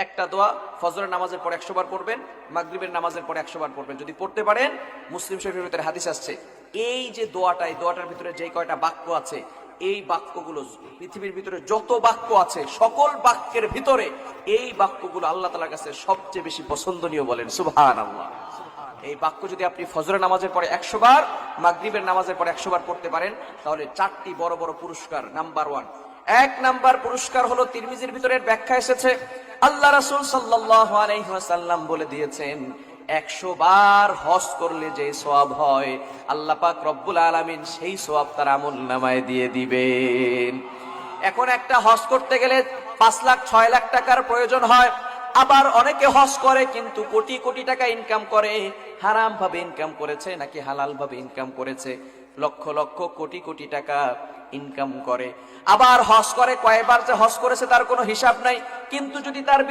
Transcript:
একটা দোয়া ফজরের নামাজের পর 100 বার পড়বেন, মাগরিবের নামাজের পর 100 বার পড়বেন। যদি পড়তে পারেন, মুসলিম শরীফের ভিতরে হাদিস আসছে, এই যে দোয়াটা, এই দোয়াটার ভিতরে যে কয়টা বাক্য আছে, এই বাক্যগুলো পৃথিবীর ভিতরে যত বাক্য আছে সকল বাক্যের ভিতরে এই বাক্যগুলো আল্লাহ তাআলার কাছে সবচেয়ে বেশি পছন্দনীয়। বলেন সুবহানাল্লাহ। এই বাক্য যদি আপনি ফজরের নামাজের পরে 100 বার, মাগরিবের নামাজের পরে 100 বার পড়তে পারেন, তাহলে 4টি বড় বড় পুরস্কার। নাম্বার 1, 1 নাম্বার পুরস্কার হলো, তিরমিজির ভিতরে ব্যাখ্যা এসেছে, আল্লাহ রাসূল সাল্লাল্লাহু আলাইহি ওয়াসাল্লাম বলে দিয়েছেন, 100 বার হজ করলে যে সওয়াব হয়, আল্লাহ পাক রব্বুল আলামিন সেই সওয়াব তার আমলনামায় দিয়ে দিবেন। এখন একটা হজ করতে গেলে 5 লাখ 6 লাখ টাকার প্রয়োজন হয়। আবার অনেকে হজ করে কিন্তু কোটি কোটি টাকা ইনকাম করে। হারাম ভাবে ইনকাম করেছে নাকি হালাল ভাবে ইনকাম করেছে, লক্ষ লক্ষ কোটি কোটি টাকা ইনকাম করে। আবার হজ করে, কয়বার যে হজ করেছে তার কোনো হিসাব নাই। কিন্তু যদি তার